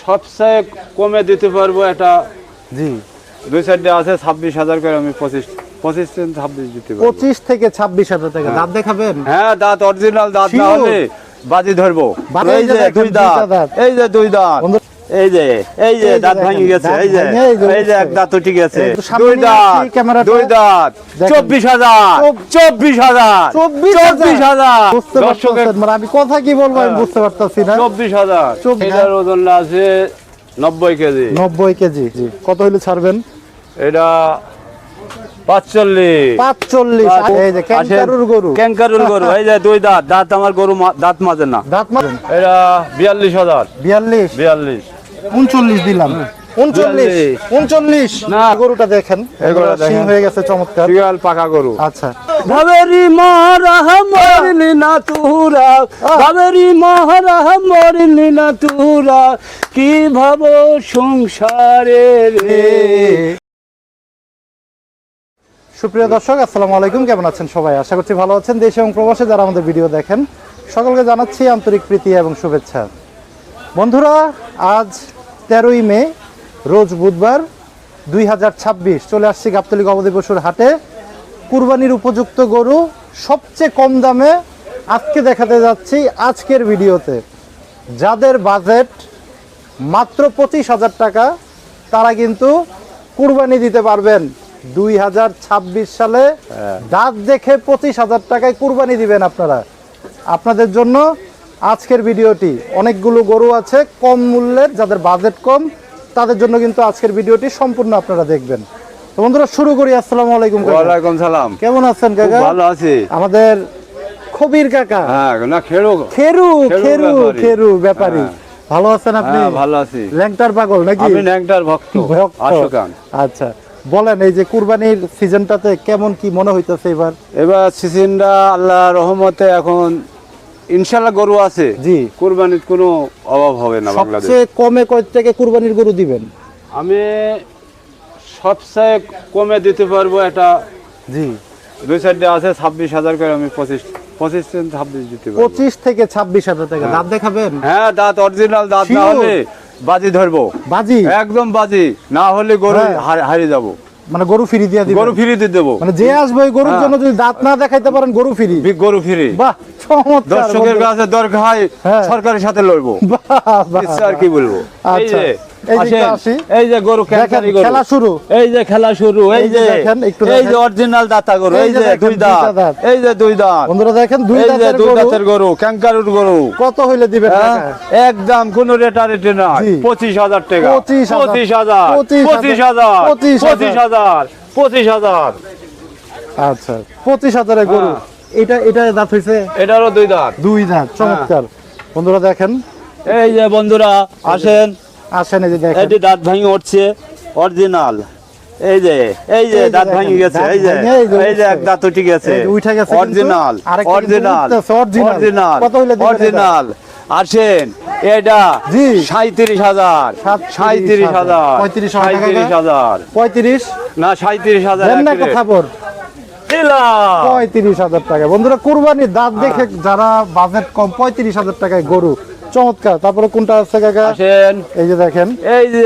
সবচেয়ে কমে দিতে পারবো এটা। জি, দুই সাইডে আছে 26,000 করে, আমি 25 দিতে পারবো। 25 থেকে 26,000 টাকা। দাঁত দেখাবেন? হ্যাঁ, দাঁত অরিজিনাল দাঁত না Sure? হলে বাজি ধরবো। বাজি এই যে দেখেন, দুই দুইটা দাঁত, দাঁত। এই যে দুই দাঁত, এই যে দাঁত দেখেন, ভাঙি গেছে, দাঁত এই যে ভাঙে, এই যে এক দাঁত ঠিক আছে। একটু সামনে দুই নিয়ে দাঁত, আসি ক্যামেরাটা। দুই দাঁত, দেখেন। 24,000, 24,000, 24,000। বুঝতে পারছেন? মানে আমি কথা কি বলবো আমি বুঝতে পারতাছি না। 24,000। এটার ওজন আছে 90 কেজি। 90 কেজি। জি, কত হইলে ছাড়বেন? এটা 45। 45। এই যে ক্যাঙ্কারুর গরু। ক্যাঙ্কারুর গরু, এই যে দুই দাঁত, দাঁত আমার গরু দাঁত মাজে না। দাঁত মারেন? এটা 42,000। 42, 42। 39 দিলাম। 39 না। গরুটা দেখেন, গরুটা সিং দেখেন। হয়ে গেছে চমৎকার। শিয়াল পাকা গরু। আচ্ছা, ভাবেরি মহারা মরলি না তুরা, ভাবেরি মহারা মরলি না তুরা, কি ভাবো সংসারে রে। সুপ্রিয় দর্শক, আসসালামু আলাইকুম। কেমন আছেন সবাই? আশা করছি ভালো আছেন। দেশে এবং প্রবাসে যারা আমাদের ভিডিও দেখেন, সকলকে জানাচ্ছি আন্তরিক প্রীতি এবং শুভেচ্ছা। বন্ধুরা, আজ 13ই মে, রোজ বুধবার, 2026। চলে আসছি গাবতলী গবাদি পশুর হাটে। কুরবানির উপযুক্ত গরু সবচেয়ে কম দামে আজকে দেখাতে যাচ্ছি আজকের ভিডিওতে। যাদের বাজেট মাত্র 25,000 টাকা, তারা কিন্তু কুরবানি দিতে পারবেন 2026 সালে। দাঁত দেখে 25,000 টাকায় কুরবানি দিবেন আপনারা। আপনাদের জন্য আজকের ভিডিওটি। অনেকগুলো গরু আছে কম মূল্যের, যাদের বাজেট কম তাদের জন্য কিন্তু আজকের ভিডিওটি সম্পূর্ণ আপনারা দেখবেন। তো বন্ধুরা, শুরু করি। আসসালামু আলাইকুম কাকা। ওয়ালাইকুম সালাম। কেমন আছেন কাকা? খুব ভালো আছি। আমাদের খবির কাকা। হ্যাঁ, না খেরো। খেরু খেরু ব্যাপারী। খেরু ব্যাপারী। ভালো আছেন আপনি? হ্যাঁ, ভালো আছি। ল্যাংটার পাগল নাকি? আমি ন্যাংটার ভক্ত। ভক্ত। আশুকান। আচ্ছা, বলেন এই যে কুরবানির সিজনটাতে কেমন কি মনে হইতেছে এবার? এবার সিজনটা আল্লাহ রহমতে এখন ইনশাআল্লাহ গরু আছে। জি। কুরবানির কোনো অভাব হবে না বাংলাদেশে। সবচেয়ে কমে কয় থেকে কুরবানির গরু দিবেন? আমি সবচেয়ে কমে দিতে পারবো এটা। জি, দুই সাইডে আছে 26,000 করে, আমি 25 দিতে পারবো। 25 থেকে 26,000 টাকা। দাঁত দেখাবেন? হ্যাঁ, দাঁত অরিজিনাল দাঁত না Sure? হলে বাজি ধরবো। বাজি? একদম বাজি না হলে গরু হ্যাঁ। হারিয়ে যাবো। মানে গরু ফ্রি দিয়ে দিবেন? গরু ফিরিয়ে দিয়ে দেবো। মানে যে আসবে ওই গরুর জন্য যদি দাঁত না দেখাইতে পারেন গরু ফ্রি? গরু ফিরি। বাহ, চমৎকার। দর্শকের কাছে দরকার হয়, হ্যাঁ। সরকারের সাথে লড়বো। বাহ, বাহ, ইচ্ছা আর কি বলবো। এই আচ্ছা, যে এই দিকে আসেন, আসি। এই যে গরু দেখেন, ক্যান্সারি গরু। খেলা শুরু। এই যে খেলা শুরু। এই এই যে যে দেখেন, একটু এই যে দেখেন। অরিজিনাল দাতা গরু। এই এই যে যে দেখেন, দুই দুইটা দাঁত, দাঁত। এই যে দুই দাঁত। বন্ধুরা দেখেন, দুই এই যে দাঁতের দুই গরু। দাঁতের গরু, ক্যাঙ্কারুর গরু। কত হইলে দিবেন হ্যাঁ, টাকা? একদম কোনো রেটারেটে না। জি। 25,000 টাকা। 25,000, 25,000, 25,000, 25,000। আচ্ছা, 25,000 এর গরু। হ্যাঁ। এটা দাঁত হইছে? এটারও দুই দাঁত। দুই দাঁত, চমৎকার। বন্ধুরা দেখেন, এই যে বন্ধুরা আসেন, আসেন এই যে দেখেন। এই যে দাঁত ভাঙি উঠছে অরিজিনাল। এই যে দাঁত দেখেন, ভাঙি গেছে। দাঁত এই যে ভাঙে, এই যে এক দাঁত ঠিক আছে। এই যে উঠে গেছে কিন্তু। অরিজিনাল, আরেকটা কিন্তু অরিজিনাল, উঠতেছে, অরিজিনাল। অরিজিনাল, কত হইলে দিবেন এটা? অরিজিনাল। আসেন, এটা জি। 37,000, 37,000, 37,000, 35 না 37,000 দেন না কথা বল। দিলাম। 35,000 টাকা। বন্ধুরা, কুরবানির দাঁত দেখে যারা বাজেট কম, 35,000 টাকায় গরু, চমৎকার। তারপরে কোনটা আছে কাকা? আসেন, এই যে দেখেন, এই যে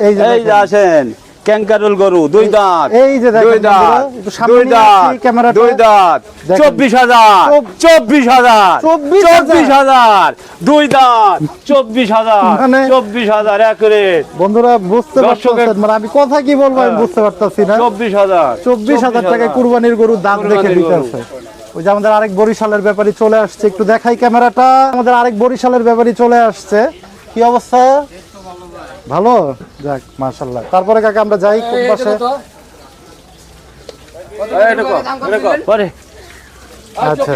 এই যে এই যে দেখেন। আসেন, ক্যাঙ্কারুল গরু, দুই দাঁত, এই যে দেখেন দুই দাঁত, বন্ধুরা, একটু সামনে দুই নিয়ে দাঁত, আসি ক্যামেরাটা। দুই দাঁত, দেখেন। 24,000, 24,000, 24,000, দুই দাঁত, 24,000, মানে 24,000 একরে। বন্ধুরা বুঝতে দর্শকের- পারছেন? মানে আমি কথা কি বলবো আমি বুঝতে পারতাছি না। 24,000, 24,000 টাকায় কুরবানির গরু দাঁত দেখে কুরবানির দিতে গরু। আছে। ওই যে আমাদের আরেক বরিশালের ব্যাপারী চলে আসছে, একটু দেখাই ক্যামেরাটা। আমাদের আরেক বরিশালের ব্যাপারী চলে আসছে। কি অবস্থা? ভালো? যাক, মাশাআল্লাহ। তারপরে কাকা আমরা যাই কোন পাশে? পরে আচ্ছা,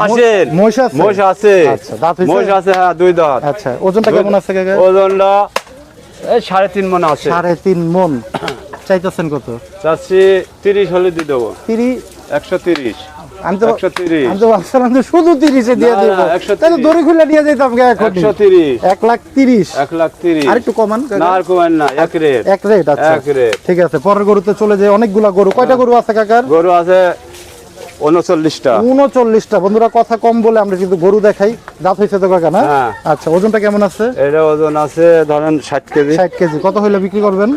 আসেন, মহিষ আছে? মহিষ আছে, আচ্ছা, দাঁত হইছে? মহিষ আছে, হ্যাঁ, দুই দাঁত। আচ্ছা, ওজনটা কেমন আছে কাকা? ওজনটা এই 3.5 মণ আছে। 3.5 মণ। চাইতেছেন কত? চাচ্ছি 30 হলে দিয়ে দেবো। 30? 130, আমি তো 130, আমি তো ভাবছিলাম যে শুধু 30 এ দিয়ে না, দেব। না, 130 তাহলে দড়ি খুলে নিয়ে যেতাম গে এখন। 130, 1,30,000। 130। আর একটু কমান কাকা। না আর কমেন না, এক রেট, এক রেট। আচ্ছা, এক রেট। ঠিক আছে। পরের গরুতে চলে যায়। অনেকগুলা গরু। কয়টা গরু আছে কাকার? গরু আছে 39টা। 39টা। বন্ধুরা কথা কম বলে আমরা কিন্তু গরু দেখাই। দাঁত হয়েছে তো কাকা না? হ্যাঁ। আচ্ছা, ওজনটা কেমন আছে? এটা ওজন আছে ধরেন 60 কেজি। 60 কেজি। কত হইলে বিক্রি করবেন?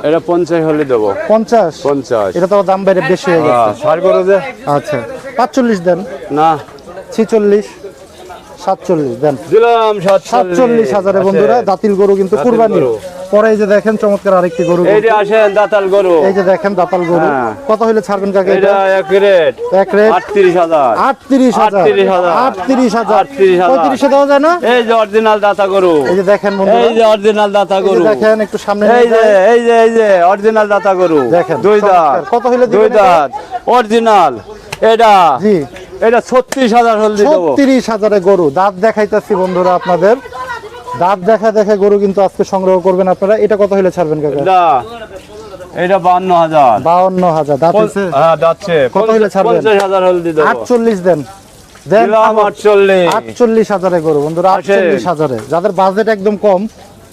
এটা 50 হলে দেবো। 50? 50। এটা তো দাম বেড়ে বেশি হয়ে গেছে। সার গরু যে। আচ্ছা, 45 দেন। না, 46, 47 দেন। দিলাম 47,000 বন্ধুরা। দাঁতিল গরু কিন্তু দাঁতিল কুরবানি। গরু। পরে এই যে দেখেন চমৎকার আরেকটি গরু। এই যে আসেন দাতাল গরু। এই যে দেখেন দাতাল গরু। হ্যাঁ। কত হইলে ছাড়বেন কাকা এটা এটা? এক রেট এক রেট 38,000। 38,000। 38,000। 35 দেওয়া যায় না? এই যে অরিজিনাল দাতা গরু। এই যে দেখেন বন্ধুরা, এই যে অরিজিনাল দাতা এই যে গরু। দেখেন একটু সামনে এই নিয়ে যে যান। এই যে অরিজিনাল দাতা গরু। দেখেন, দুই দাঁত। চমৎকার। কত হইলে দিবেন দুই এটা? দাঁত অরিজিনাল। এটা জি, এটা 36,000 হলদি দেবো। 36,000 গরু। দাঁত দেখাইতেছি বন্ধুরা আপনাদের। দাঁত দেখা গরু কিন্তু আজকে সংগ্রহ করবেন আপনারা। এটা কত হইলে ছাড়বেন কাকা? এটা 52,000। 52,000 দাঁত হইছে? হ্যাঁ যাচ্ছে। কত হইলে ছাড়বেন? 50,000 হলদি দেবো। 48 দেন। দেন দিলাম 48। 48,000 গরু বন্ধুরা। 48,000। যাদের বাজেট একদম কম,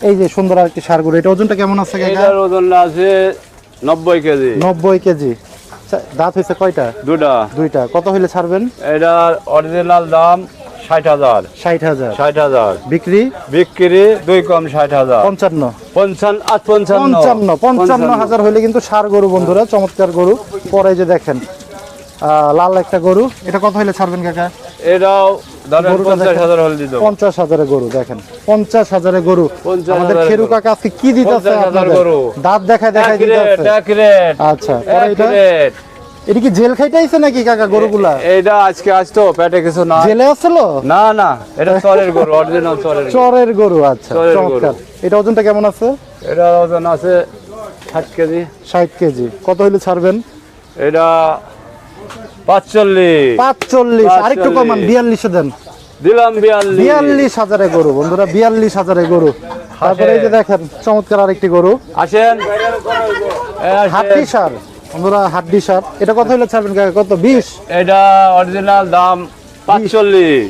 এই যে সুন্দর আরেকটি ষাঁড় গরু। এটা ওজনটা কেমন আছে কাকা? এটার ওজন আছে 90 কেজি। 90 কেজি। দাঁত হইছে কয়টা? দুটা। দুইটা। কত হইলে ছাড়বেন? এটার অরিজিনাল দাম 60,000। 60,000। 60,000 বিক্রি বিক্রি দুই কম 60,000। 55। 55,000 হইলে কিন্তু ষাঁড় গরু বন্ধুরা। চমৎকার গরু। পরে যে দেখেন লাল একটা গরু। এটা কত হইলে ছাড়বেন কাকা? এটাও ধরেন গরুটা দেখেন। 50,000 হলদি দেবো। 50,000 গরু দেখেন। 50,000 গরু। 50,000 আমাদের খেরু কাকা আজকে কি দিতেছে 50,000 আপনাদের? গরু। দাঁত দেখায় দিতেছে। এক রেট। আচ্ছা, পরে এটা রেট। এটা কি জেল খাইতেছে নাকি কাকা গরুগুলা? এইটা আজকে আসতো পেটে কিছু না। জেলে আসলো? না না, এটা চরের গরু, অরিজিনাল চরের গরু। চরের গরু। আচ্ছা, চরের গরু। চমৎকার। এটা ওজনটা কেমন আছে? এটা ওজন আছে 60 কেজি। 60 কেজি। কত হইলে ছাড়বেন? এটা 45। 45। আরেকটু কমান, 42 দেন। দিলাম 42। 42,000 গরু বন্ধুরা। 42,000 গরু। তারপরে এই যে দেখেন চমৎকার আরেকটি গরু। আসেন। হাড্ডি সার বন্ধুরা, হাড্ডি সার। এটা কত হইলে ছাড়বেন কাকা? কত? 20? এটা অরিজিনাল দাম 45।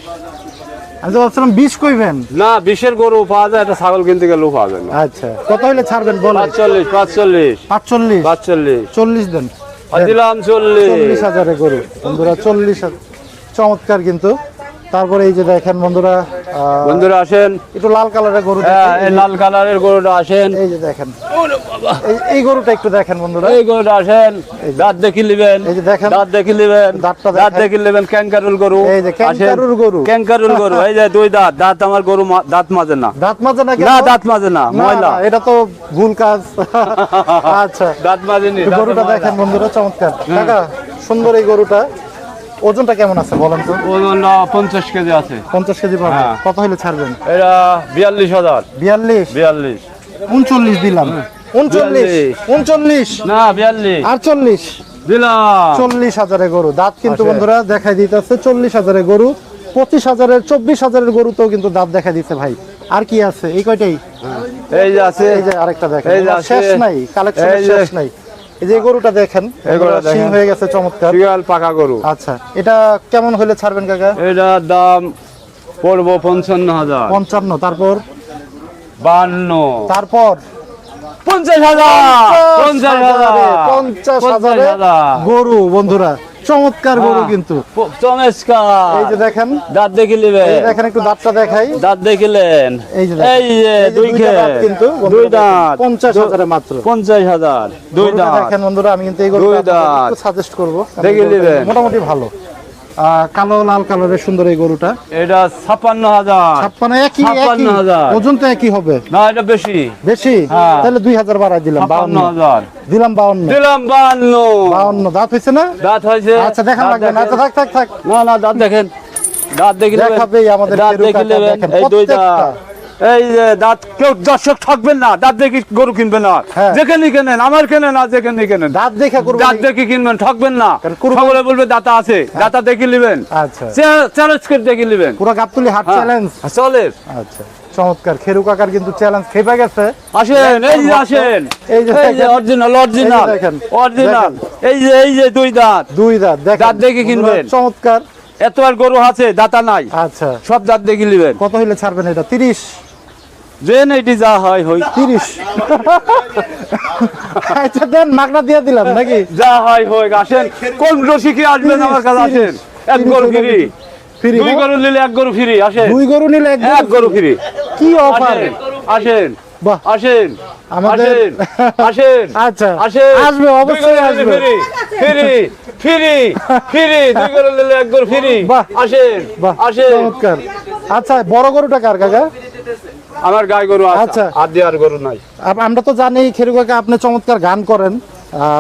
আমি তো ভাবছিলাম 20 কইবেন। না, 20-এর গরু পাওয়া যায়, এটা ছাগল কিনতে গেলেও পাওয়া যায় না। আচ্ছা, কত হইলে ছাড়বেন বলেন? 45। 45? 45। 40 দেন। দিলাম 40। 40,000 গরু বন্ধুরা। 40,000। চমৎকার কিন্তু। তারপরে এই যে দেখেন বন্ধুরা বন্ধুরা আসেন। একটু লাল কালারের গরু হ্যাঁ, দেখেন। এই লাল কালারের গরুটা আসেন। এই যে দেখেন এই গরুটা একটু দেখেন বন্ধুরা। এই গরুটা আসেন। দাঁত দেখি লিবেন। এই যে দেখেন দাঁত দেখি লিবেন। দাঁতটা দাঁত দেখেন। দেখি লিবেন। ক্যাঙ্কারুল গরু। এই যে ক্যাঙ্কারুল গরু। ক্যাঙ্কারুল গরু। এই যে দুই দাঁত। দাঁত আমার গরু দাঁত মাজে না। দাঁত মাজে না কেন? না, দাঁত মাজে না, না, ময়লা। না, এটা তো ভুল কাজ। আচ্ছা, দাঁত মাজেনি। গরুটা দেখেন বন্ধুরা। চমৎকার কাকা, সুন্দর এই গরুটা। ওজনটা কেমন আছে বলেন তো? ওজন 50 কেজি আছে। 50 কেজি পাবে। হ্যাঁ। কত হইলে ছাড়বেন? এটা 42,000। 42? 42। 39 দিলাম। 39? 39? না, 42 আর 40? দিলাম। 40,000 গরু। দাঁত কিন্তু আসেন। বন্ধুরা দেখাই দিতেছে। 40,000 গরু। 25,000, 24,000 গরুতেও কিন্তু দাঁত দেখা দিচ্ছে ভাই। আর কি আছে? এই কয়টাই? এই যে আছে। এই যে আরেকটা দেখেন। এই যে আছে। শেষ নাই, কালেকশন এই যে। শেষ নাই। এই যে গরুটা দেখেন, এই গরুটা সিং দেখেন। হয়ে গেছে চমৎকার। শিয়াল পাকা গরু। আচ্ছা, এটা কেমন হলে ছাড়বেন কাকা? এটার দাম পড়বো 55,000। 55। তারপর? 52। তারপর 50,000। 50,000 গরু বন্ধুরা। চমৎকার গরু কিন্তু। চমৎকার। এই যে দেখেন দাঁত দেখি এই লিবেন। দেখেন একটু দাঁতটা দেখাই। দাঁত দেখিলেন। এই যে দেখেন। এই যে এই যে দুই দুইটা দাঁত খেত। কিন্তু দুই বন্ধুরা দাঁত। 50,000 মাত্র। 50,000। দুই গরুটা দাঁত। দেখেন বন্ধুরা, আমি কিন্তু এই দুই গরুটা দাঁত। একটু সাজেস্ট করব। দেখে নিবেন। মোটামুটি ভালো। কালো লাল কালারের সুন্দর এই গরুটা। এটা 56,000। 56 একই 56,000। ওজন তো একই হবে। না, এটা বেশি। বেশি? হ্যাঁ। তাহলে 2,000 বাড়াই দিলাম। 56,000 দিলাম 52। দিলাম 52। 52 দাঁত হইছে না? দাঁত হয়েছে। আচ্ছা, দেখান দাঁত লাগবে না। দেখেন। আচ্ছা, থাক। না না, দাঁত দেখেন। দাঁত দেখি নেবেন। দেখাবেই আমাদের দাঁত কেরু দেখি কাকা নেবেন। দেখেন, এই দুই প্রত্যেকটা। দাঁত। এই যে দাঁত, কেউ দর্শক ঠকবেন না। দাঁত দেখি গরু কিনবেন না। হ্যাঁ। যেখানে কেনেন, আমার কেনেন না, যেখানে কেনেন দাঁত দেখা করব। দাঁত দেখি কিনবেন, ঠকবেন না। কারণ কুরবানি- সকলে বলবে দাতা আছে, দাতা দেখি নেবেন। আচ্ছা, চ্যালেঞ্জ করে দেখি নেবেন। পুরো গাবতলি হাট চ্যালেঞ্জ। চলে আচ্ছা, চমৎকার। খেরু কাকার কিন্তু চ্যালেঞ্জ খেপে গেছে। আসেন। এই যে আসেন। এই যে দেখেন। অরিজিনাল এই অরিজিনাল যে দেখেন। অরিজিনাল। এই যে দুই দাঁত। দুই দাঁত দেখেন। দাঁত দেখে কিনবেন। বন্ধুরা, চমৎকার। এত আর গরু আছে, দাতা নাই। আচ্ছা, সব দাঁত দেখি নেবেন। কত হইলে ছাড়বেন এটা? 30? দেন এটি যা হয় হই 30। আচ্ছা দেন, মাগনা দিয়ে দিলাম নাকি? যা হয় হোক, আসেন কোন রসিকে আসবেন আমার কাছে, আসেন। এক গরু ফ্রি, ফ্রি, দুই গরু নিলে এক গরু ফ্রি, আসেন। দুই গরু নিলে এক গরু ফ্রি, কি অফার! আসেন আসেন বাহ, আসেন আমাদের আসেন আসেন আচ্ছা, আসেন, আসবে, অবশ্যই আসবে। ফ্রি ফ্রি ফ্রি ফ্রি, দুই গরু নিলে এক গরু ফ্রি, বাহ, আসেন বাহ, আসেন। চমৎকার। আচ্ছা, বড় গরুটা কার কাকা? আমার গাই গরু আছে, আচ্ছা। আর দিয়ে আর গরু নাই। আমরা তো জানি খেরু কাকা আপনি চমৎকার গান করেন,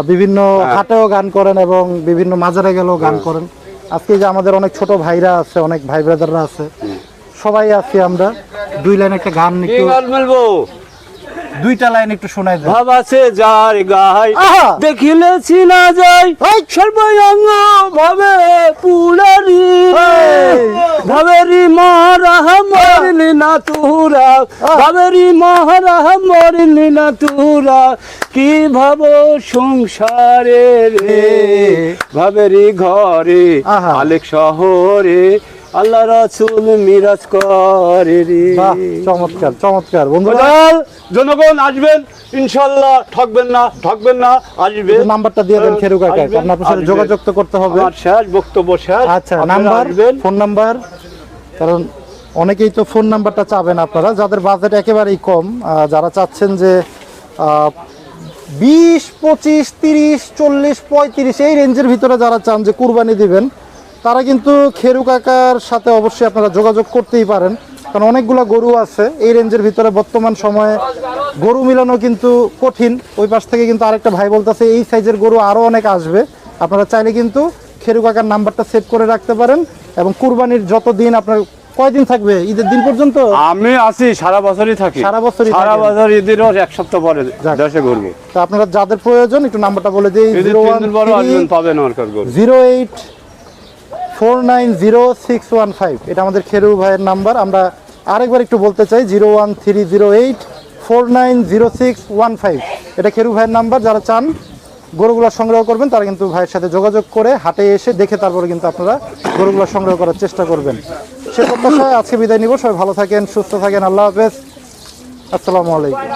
বিভিন্ন হাটেও গান করেন এবং বিভিন্ন মাজারে গেলেও গান করেন। আজকে যে আমাদের অনেক ছোট ভাইরা আছে, অনেক ভাই ব্রাদাররা আছে, সবাই আছি আমরা। দুই লাইন একটা গান কি একটু, গান বলবো? দুইটা লাইন একটু শোনাই দেন। ভাব আছে যার গাই, আহা! দেখিলে চিনা যায়, সর্বঙ্গ ভাবে পুরারি, ভাবেরি মহারা মরিলি না তুরা, ভাবেরি মহারা মরিলি না তুরা, কি ভাব সংসারে রে, ভাবেরি ঘরে আহা! আলেক শহরে আল্লাহ রাসূল মিরাজ করে রে। বাহ, চমৎকার চমৎকার। বন্ধুরা, বদল জনগণ আসবেন ইনশাআল্লাহ, ঠকবেন না ঠকবেন না, আসবেন। নাম্বারটা দিয়ে দেন খেরু কাকা, আসবেন, কারণ আপনার সাথে আসবেন। যোগাযোগ তো করতে হবে। আমার শেষ বক্তব্য শেষ। আচ্ছা, আপনারা নাম্বার, আসবেন। ফোন নাম্বার, কারণ অনেকেই তো ফোন নাম্বারটা চাবেন আপনারা, যাদের বাজেট একেবারেই কম, যারা চাচ্ছেন যে 20, 25, 30, 40, 35 এই রেঞ্জের ভিতরে যারা চান যে কুরবানি দিবেন, তারা কিন্তু খেরু কাকার সাথে অবশ্যই আপনারা যোগাযোগ করতেই পারেন, কারণ অনেকগুলো গরু আছে এই রেঞ্জের ভিতরে। বর্তমান সময়ে গরু মিলানো কিন্তু কঠিন। ওই পাশ থেকে কিন্তু আরেকটা ভাই বলতেছে এই সাইজের গরু আরও অনেক আসবে। আপনারা চাইলে কিন্তু খেরু কাকার নাম্বারটা সেভ করে রাখতে পারেন, এবং কুরবানির যত দিন আপনার, কয়দিন থাকবে ঈদের দিন পর্যন্ত? আমি আছি সারা বছরই থাকি, সারা বছরই সারা থাকেন। বছর ঈদেরও এক সপ্তাহ পরে যাক। দেশে ঘুরবো। তো আপনারা যাদের প্রয়োজন একটু নাম্বারটা বলে দিই। ঈদের 3 দিন পরে আসবেন, পাবেন আমার কাছে গরু। 084906115, এটা আমাদের খেরু ভাইয়ের নাম্বার। আমরা আরেকবার একটু বলতে চাই, 01308490615, এটা খেরু ভাইয়ের নাম্বার। যারা চান গরুগুলো সংগ্রহ করবেন তারা কিন্তু ভাইয়ের সাথে যোগাযোগ করে হাটে এসে দেখে তারপরে কিন্তু আপনারা গরুগুলো সংগ্রহ করার চেষ্টা করবেন। সে প্রত্যাশায় আজকে বিদায় নিব। সবাই ভালো থাকেন, সুস্থ থাকেন। আল্লাহ হাফেজ, আসসালামু আলাইকুম।